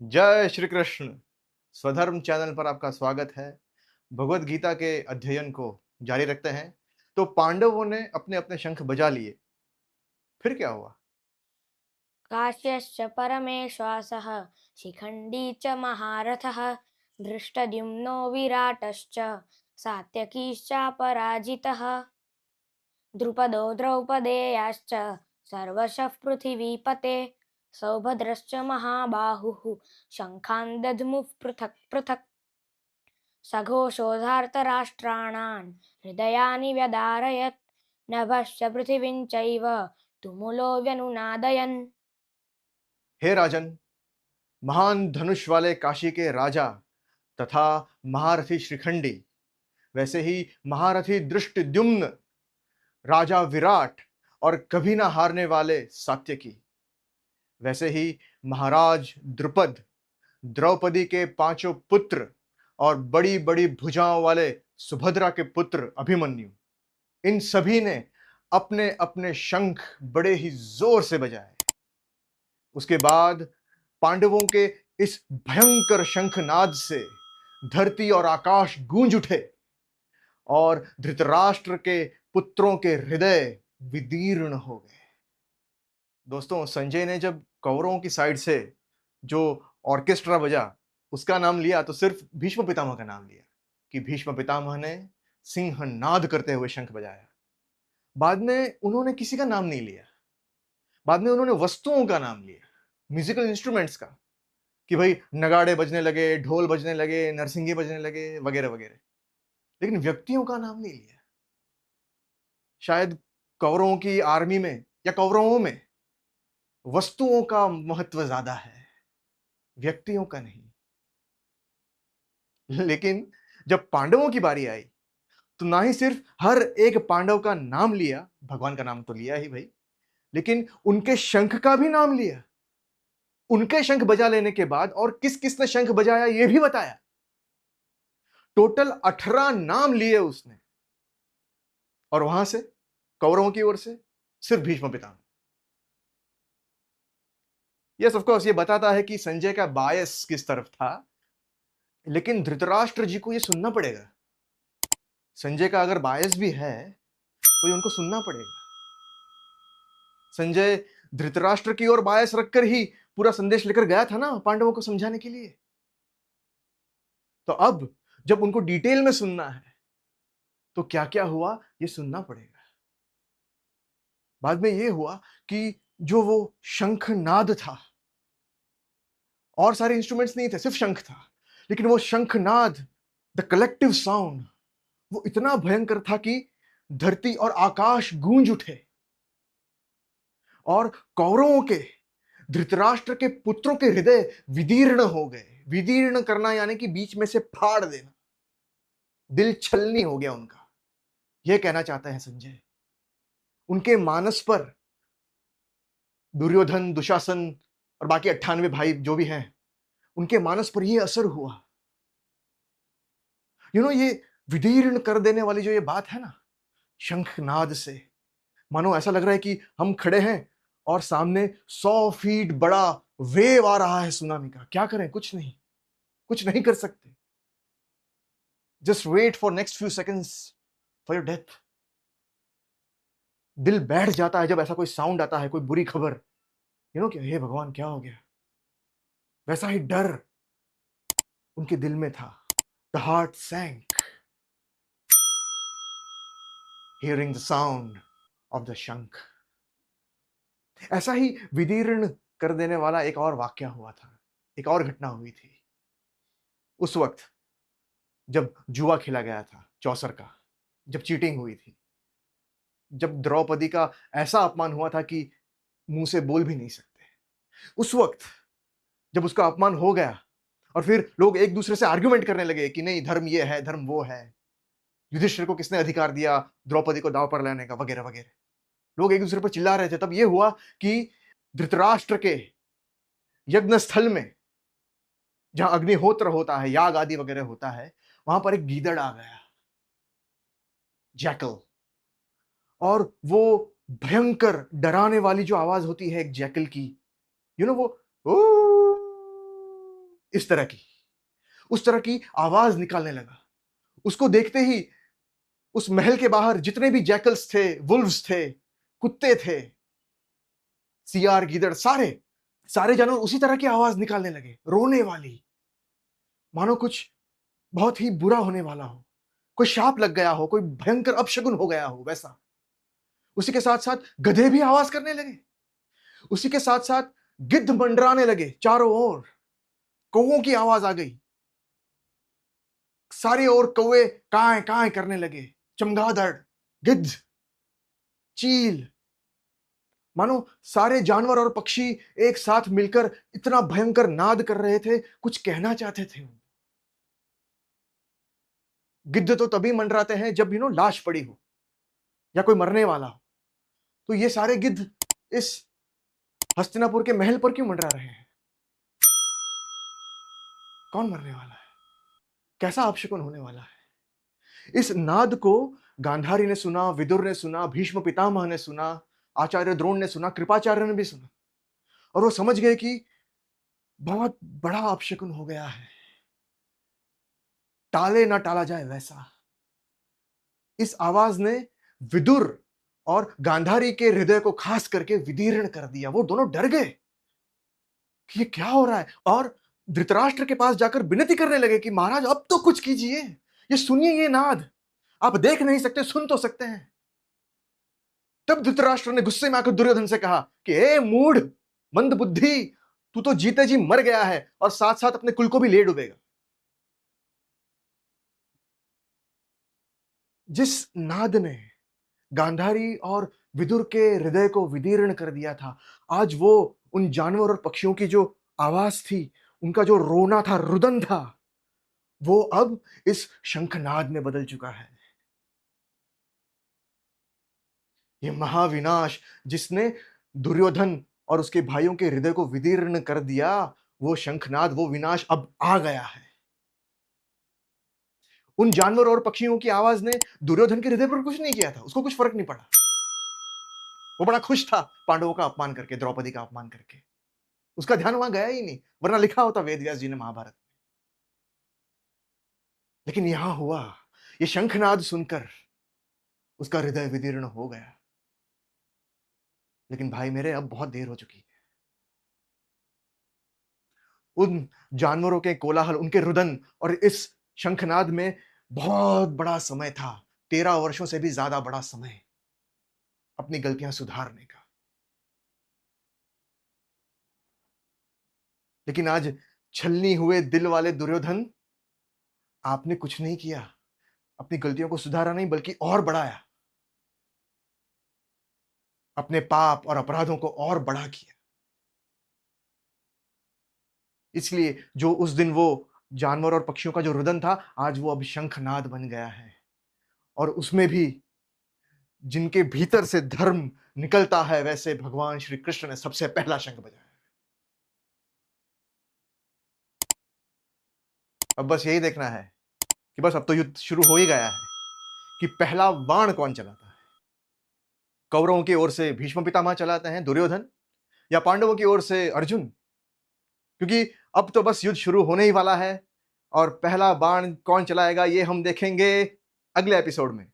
जय श्री कृष्ण। स्वधर्म चैनल पर आपका स्वागत है। भगवत गीता के अध्ययन को जारी रखते हैं। तो पांडवों ने अपने अपने शंख बजा लिए, फिर क्या हुआ? काश्यश्च परमेश्वासः शिखण्डी च महारथः धृष्टद्युम्नो विराटश्च सात्यकीश्चापराजितः द्रुपदो द्रौपदेयाश्च सर्वशः पृथिवीपते सौभद्रश्च महाबाहुः शङ्खान् दध्मुः पृथक् पृथक् सघोषोधार्तराष्ट्राणां हृदयानि व्यदारयत् नभश्च पृथिवीं चैव तुमुलो व्यनुनादयन्। हे राजन, महान धनुष वाले काशी के राजा तथा महारथी श्रीखंडी, वैसे ही महारथी दृष्टद्युम्न, राजा विराट और कभी ना हारने वाले सात्यकी, वैसे ही महाराज द्रुपद, द्रौपदी के पांचों पुत्र और बड़ी बड़ी भुजाओं वाले सुभद्रा के पुत्र अभिमन्यु, इन सभी ने अपने अपने शंख बड़े ही जोर से बजाए। उसके बाद पांडवों के इस भयंकर शंखनाद से धरती और आकाश गूंज उठे और धृतराष्ट्र के पुत्रों के हृदय विदीर्ण हो गए। दोस्तों, संजय ने जब कौरवों की साइड से जो ऑर्केस्ट्रा बजा उसका नाम लिया तो सिर्फ भीष्म पितामह का नाम लिया कि भीष्म पितामह ने सिंहनाद करते हुए शंख बजाया। बाद में उन्होंने किसी का नाम नहीं लिया। बाद में उन्होंने वस्तुओं का नाम लिया, म्यूजिकल इंस्ट्रूमेंट्स का, कि भाई नगाड़े बजने लगे, ढोल बजने लगे, नरसिंगे बजने लगे, वगैरह वगैरह। लेकिन व्यक्तियों का नाम नहीं लिया। शायद कौरवों की आर्मी में या कौरवों में वस्तुओं का महत्व ज्यादा है, व्यक्तियों का नहीं। लेकिन जब पांडवों की बारी आई तो ना ही सिर्फ हर एक पांडव का नाम लिया, भगवान का नाम तो लिया ही भाई, लेकिन उनके शंख का भी नाम लिया। उनके शंख बजा लेने के बाद और किस किसने शंख बजाया यह भी बताया। टोटल 18 नाम लिए उसने। और वहां से कौरवों की ओर से सिर्फ Bhishma Pitamah. Yes, of course, ये बताता है कि संजय का बायस किस तरफ था। लेकिन धृतराष्ट्र जी को ये सुनना पड़ेगा। संजय का अगर बायस भी है तो ये उनको सुनना पड़ेगा। संजय धृतराष्ट्र की ओर बायस रखकर ही पूरा संदेश लेकर गया था ना पांडवों को समझाने के लिए। तो अब जब उनको डिटेल में सुनना है तो क्या क्या हुआ ये सुनना पड़ेगा। बाद में ये हुआ कि जो वो शंखनाद था, और सारे इंस्ट्रूमेंट्स नहीं थे, सिर्फ शंख था, लेकिन वो शंखनाद, द कलेक्टिव साउंड, वो इतना भयंकर था कि धरती और आकाश गूंज उठे और कौरवों के, धृतराष्ट्र के पुत्रों के हृदय विदीर्ण हो गए। विदीर्ण करना यानी कि बीच में से फाड़ देना, दिल छलनी हो गया उनका। यह कहना चाहता है संजय। उनके मानस पर दुर्योधन, दुशासन और बाकी 98 भाई जो भी हैं, उनके मानस पर यह असर हुआ। ये विदीर्ण कर देने वाली जो ये बात है ना, शंखनाद से मानो ऐसा लग रहा है कि हम खड़े हैं और सामने 100 फीट बड़ा वेव आ रहा है सुनामी का। क्या करें? कुछ नहीं, कुछ नहीं कर सकते। Just wait for next few seconds for your death. दिल बैठ जाता है जब ऐसा कोई साउंड आता है, कोई बुरी खबर। क्या, हे भगवान, क्या हो गया? वैसा ही डर उनके दिल में था। The heart sank hearing the sound of the shankh. ऐसा ही विदीर्ण कर देने वाला एक और वाक्य हुआ था, एक और घटना हुई थी। उस वक्त जब जुआ खेला गया था चौसर का, जब चीटिंग हुई थी, जब द्रौपदी का ऐसा अपमान हुआ था कि मुंह से बोल भी नहीं सकते, उस वक्त जब उसका अपमान हो गया और फिर लोग एक दूसरे से आर्ग्यूमेंट करने लगे कि नहीं, धर्म ये है, धर्म वो है, युधिष्ठिर को किसने अधिकार दिया द्रौपदी को दांव पर लाने का, वगैरह वगैरह, लोग एक दूसरे पर चिल्ला रहे थे। तब यह हुआ कि धृतराष्ट्र के यज्ञ स्थल में, जहां अग्निहोत्र होता है, याग आदि वगैरह होता है, वहां पर एक गीदड़ आ गया, जैकल। और वो भयंकर डराने वाली जो आवाज होती है एक जैकल की, वो "ओ" इस तरह की, उस तरह की आवाज निकालने लगा। उसको देखते ही उस महल के बाहर जितने भी जैकल्स थे, वुल्व्स थे, कुत्ते थे, सियार, गीदड़, सारे सारे जानवर उसी तरह की आवाज निकालने लगे, रोने वाली, मानो कुछ बहुत ही बुरा होने वाला हो, कोई शाप लग गया हो, कोई भयंकर अपशगुन हो गया हो, वैसा। उसी के साथ साथ गधे भी आवाज करने लगे, उसी के साथ साथ गिद्ध मंडराने लगे चारों ओर, कौओं की आवाज आ गई, सारी ओर कौवे काए काए करने लगे, चमगादड़, गिद्ध, चील, मानो सारे जानवर और पक्षी एक साथ मिलकर इतना भयंकर नाद कर रहे थे, कुछ कहना चाहते थे। गिद्ध तो तभी मंडराते हैं जब लाश पड़ी हो या कोई मरने वाला हो। तो ये सारे गिद्ध इस हस्तिनापुर के महल पर क्यों मंडरा रहे हैं? कौन मरने वाला है? कैसा अपशकुन होने वाला है? इस नाद को गांधारी ने सुना, विदुर ने सुना, भीष्म पितामह ने सुना, आचार्य द्रोण ने सुना, कृपाचार्य ने भी सुना, और वो समझ गए कि बहुत बड़ा अपशकुन हो गया है, टाले ना टाला जाए वैसा। इस आवाज ने विदुर और गांधारी के हृदय को खास करके विदीर्ण कर दिया। वो दोनों डर गए कि ये क्या हो रहा है, और धृतराष्ट्र के पास जाकर विनती करने लगे कि महाराज अब तो कुछ कीजिए, ये सुनिए, ये नाद आप देख नहीं सकते, सुन तो सकते हैं। तब धृतराष्ट्र ने गुस्से में आकर दुर्योधन से कहा कि ए मूढ़, मंद बुद्धि, तू तो जीते जी मर गया है और साथ साथ अपने कुल को भी ले डूबेगा। जिस नाद ने गांधारी और विदुर के हृदय को विदीर्ण कर दिया था, आज वो उन जानवर और पक्षियों की जो आवाज थी, उनका जो रोना था, रुदन था, वो अब इस शंखनाद में बदल चुका है। ये महाविनाश जिसने दुर्योधन और उसके भाइयों के हृदय को विदीर्ण कर दिया, वो शंखनाद, वो विनाश अब आ गया है। उन जानवर और पक्षियों की आवाज ने दुर्योधन के हृदय पर कुछ नहीं किया था, उसको कुछ फर्क नहीं पड़ा। वो बड़ा खुश था पांडवों का अपमान करके, द्रौपदी का अपमान करके, उसका ध्यान वहां गया ही नहीं, वरना लिखा होता वेद व्यास जी ने महाभारत। लेकिन यहां हुआ, ये शंखनाद सुनकर उसका हृदय विदीर्ण हो गया। लेकिन भाई मेरे, अब बहुत देर हो चुकी है। उन जानवरों के कोलाहल, उनके रुदन और इस शंखनाद में बहुत बड़ा समय था, 13 वर्षों से भी ज्यादा बड़ा समय अपनी गलतियां सुधारने का। लेकिन आज छलनी हुए दिल वाले दुर्योधन, आपने कुछ नहीं किया, अपनी गलतियों को सुधारा नहीं बल्कि और बढ़ाया, अपने पाप और अपराधों को और बड़ा किया। इसलिए जो उस दिन वो जानवर और पक्षियों का जो रुदन था, आज वो अब शंखनाद बन गया है। और उसमें भी जिनके भीतर से धर्म निकलता है, वैसे भगवान श्री कृष्ण ने सबसे पहला शंख बजाया। अब बस यही देखना है कि बस अब तो युद्ध शुरू हो ही गया है कि पहला बाण कौन चलाता है। कौरवों की ओर से भीष्म पितामह चलाते हैं, दुर्योधन, या पांडवों की ओर से अर्जुन? क्योंकि अब तो बस युद्ध शुरू होने ही वाला है, और पहला बाण कौन चलाएगा ये हम देखेंगे अगले एपिसोड में।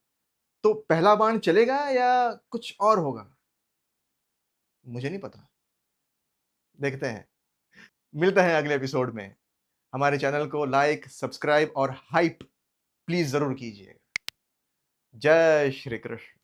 तो पहला बाण चलेगा या कुछ और होगा, मुझे नहीं पता, देखते हैं। मिलते हैं अगले एपिसोड में। हमारे चैनल को लाइक, सब्सक्राइब और हाइप प्लीज जरूर कीजिएगा। जय श्री कृष्ण।